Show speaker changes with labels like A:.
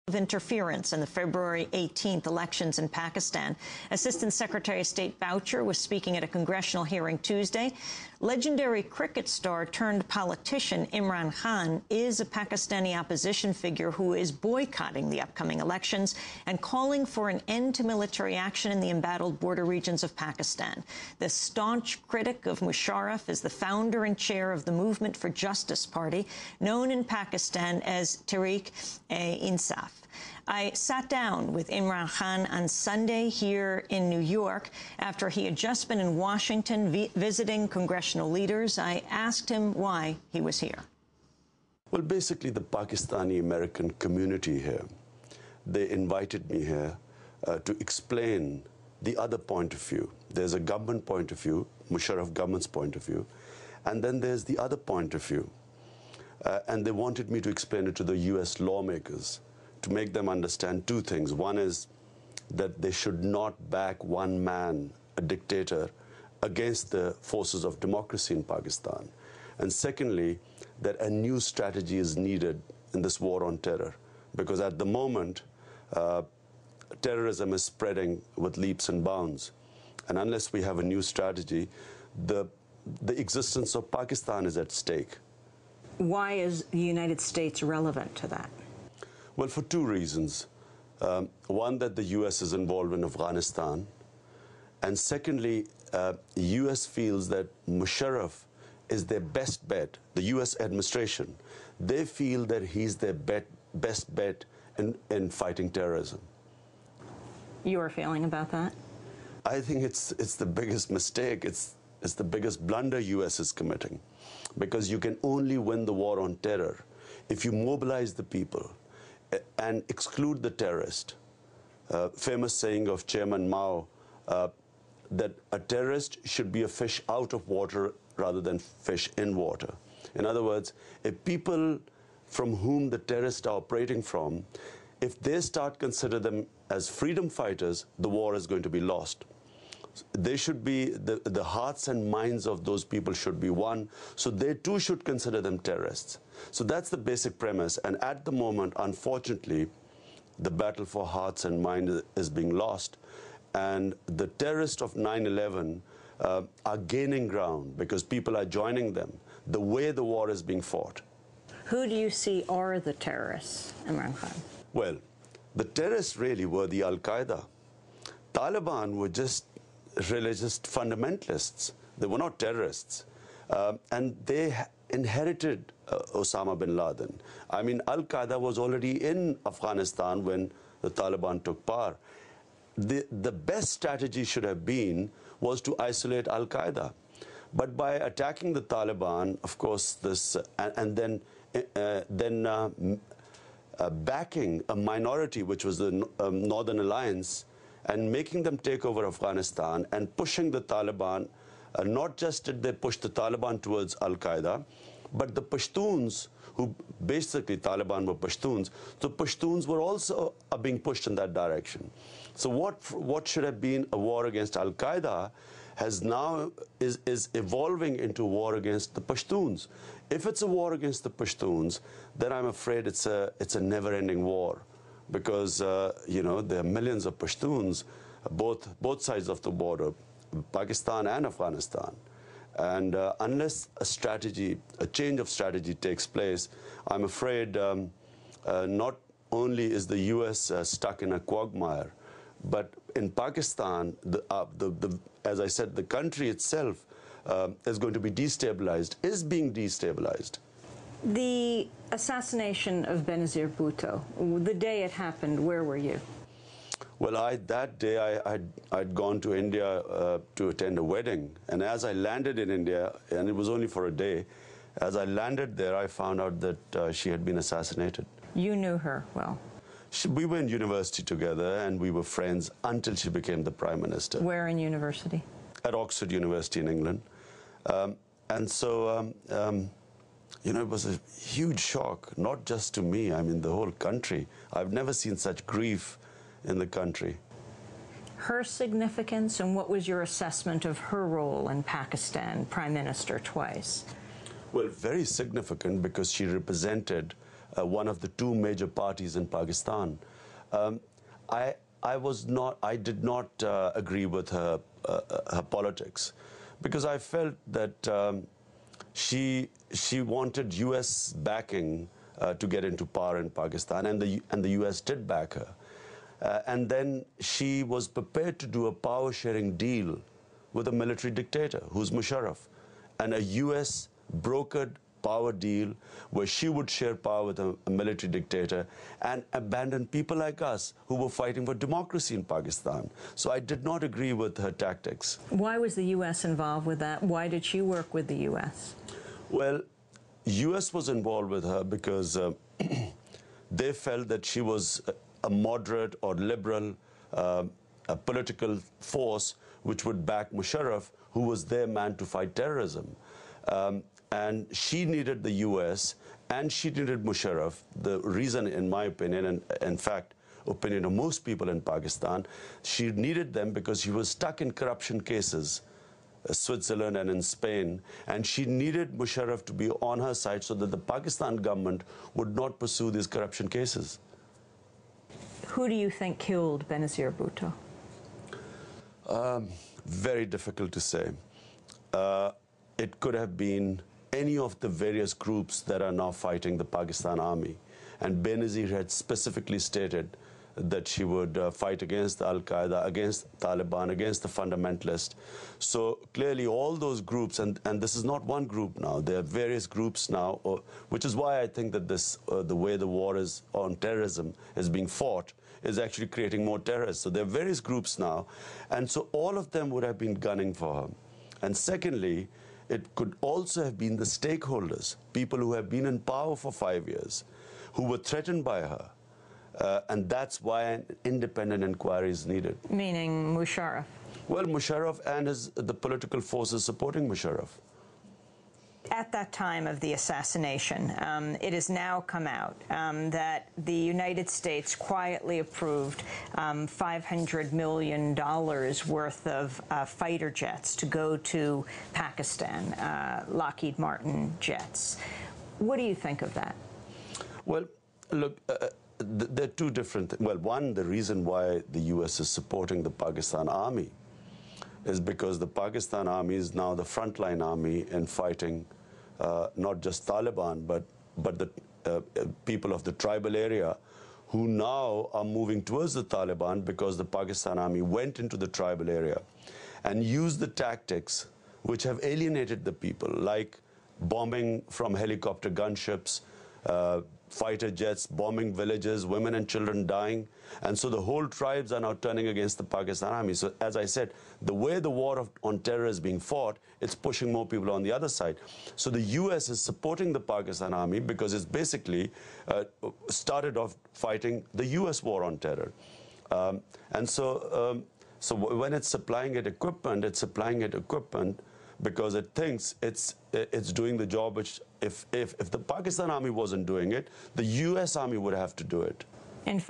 A: of interference in the February 18th elections in Pakistan. Assistant Secretary of State Boucher was speaking at a congressional hearing Tuesday. Legendary cricket star turned politician Imran Khan is a Pakistani opposition figure who is boycotting the upcoming elections and calling for an end to military action in the embattled border regions of Pakistan. The staunch critic of Musharraf is the founder and chair of the Movement for Justice Party, known in Pakistan as Tehreek-e-Insaf. I sat down with Imran Khan on Sunday here in New York after he had just been in Washington visiting congressional leaders. I asked him why he was here.
B: Well, basically the Pakistani-American community here, they invited me here to explain the other point of view. There's a government point of view, Musharraf government's point of view, and then there's the other point of view. And they wanted me to explain it to the U.S. lawmakers, to make them understand two things. One is that they should not back one man, a dictator, against the forces of democracy in Pakistan. And secondly, that a new strategy is needed in this war on terror. Because at the moment, terrorism is spreading with leaps and bounds. And unless we have a new strategy, the existence of Pakistan is at stake.
A: Why is the United States relevant to that?
B: Well, for two reasons. One, that the U.S. is involved in Afghanistan. And secondly, the U.S. feels that Musharraf is their best bet, the U.S. administration. They feel that he's their best bet in fighting terrorism.
A: Your feeling about that?
B: I think it's the biggest mistake. It's the biggest blunder U.S. is committing. Because you can only win the war on terror if you mobilize the people and exclude the terrorist. Famous saying of Chairman Mao, that a terrorist should be a fish out of water rather than fish in water. In other words, if people from whom the terrorists are operating from, if they start consider them as freedom fighters, the war is going to be lost. They should be, the hearts and minds of those people should be one, so they too should consider them terrorists. So that's the basic premise, and at the moment, unfortunately, the battle for hearts and minds is being lost, and the terrorists of 9/11 are gaining ground because people are joining them, the way the war is being fought.
A: Who do you see are the terrorists, Imran Khan?
B: Well, the terrorists really were the Al-Qaeda. Taliban were just religious fundamentalists. They were not terrorists. And they inherited Osama bin Laden. I mean, Al-Qaeda was already in Afghanistan when the Taliban took power. The best strategy should have been was to isolate Al-Qaeda. But by attacking the Taliban, of course, this and then backing a minority, which was the Northern Alliance, and making them take over Afghanistan and pushing the Taliban, not just did they push the Taliban towards Al-Qaeda, but the Pashtuns, who basically Taliban were Pashtuns, the Pashtuns were also being pushed in that direction. So what should have been a war against Al-Qaeda has now is evolving into a war against the Pashtuns. If it's a war against the Pashtuns, then I'm afraid it's a never-ending war. Because, you know, there are millions of Pashtuns, both sides of the border, Pakistan and Afghanistan. And unless a change of strategy takes place, I'm afraid not only is the U.S. Stuck in a quagmire, but in Pakistan, as I said, the country itself is going to be destabilized, is being destabilized.
A: The assassination of Benazir Bhutto, the day it happened, where were you?
B: Well, that day I'd gone to India to attend a wedding. And as I landed in India, and it was only for a day, as I landed there, I found out that she had been assassinated.
A: You knew her well?
B: We were in university together, and we were friends until she became the Prime Minister.
A: Where in university?
B: At Oxford University in England. And so, you know, it was a huge shock, not just to me, I mean, the whole country. I've never seen such grief in the country.
A: Her significance, and what was your assessment of her role in Pakistan, Prime Minister twice?
B: Well, very significant because she represented one of the two major parties in Pakistan. I did not agree with her politics, because I felt that she wanted U.S. backing to get into power in Pakistan, and the U.S. did back her. And then she was prepared to do a power-sharing deal with a military dictator, who's Musharraf, and a U.S. brokered power deal where she would share power with a military dictator and abandon people like us who were fighting for democracy in Pakistan. So I did not agree with her tactics.
A: Why was the U.S. involved with that? Why did she work with the U.S.?
B: Well, U.S. was involved with her because they felt that she was a moderate or liberal a political force which would back Musharraf, who was their man to fight terrorism. And she needed the U.S. and she needed Musharraf. The reason, in my opinion, and in fact, opinion of most people in Pakistan, she needed them because she was stuck in corruption cases, Switzerland and in Spain, and she needed Musharraf to be on her side so that the Pakistan government would not pursue these corruption cases.
A: Who do you think killed Benazir Bhutto?
B: Very difficult to say. It could have been any of the various groups that are now fighting the Pakistan army. And Benazir had specifically stated that she would fight against Al-Qaeda, against Taliban, against the fundamentalists. So clearly all those groups, and this is not one group now, there are various groups now, which is why I think that this, the way the war is on terrorism is being fought, is actually creating more terrorists. So there are various groups now, and so all of them would have been gunning for her. And secondly, it could also have been the stakeholders, people who have been in power for 5 years, who were threatened by her. And that's why an independent inquiry is needed.
A: Meaning Musharraf?
B: Well, Musharraf and the political forces supporting Musharraf.
A: At that time of the assassination, it has now come out that the United States quietly approved $500 million worth of fighter jets to go to Pakistan, Lockheed Martin jets. What do you think of that?
B: Well, look, there are two different things. Well, one, the reason why the U.S. is supporting the Pakistan army is because the Pakistan army is now the frontline army in fighting not just Taliban, but the people of the tribal area who now are moving towards the Taliban because the Pakistan army went into the tribal area and used the tactics which have alienated the people, like bombing from helicopter gunships, fighter jets, bombing villages, women and children dying. And so the whole tribes are now turning against the Pakistan army. So as I said, the way the war on terror is being fought, it's pushing more people on the other side. So the U.S. is supporting the Pakistan army because it's basically started off fighting the U.S. war on terror. And so when it's supplying it equipment, because it thinks it's doing the job which, if the Pakistan army wasn't doing it, the U.S. army would have to do it.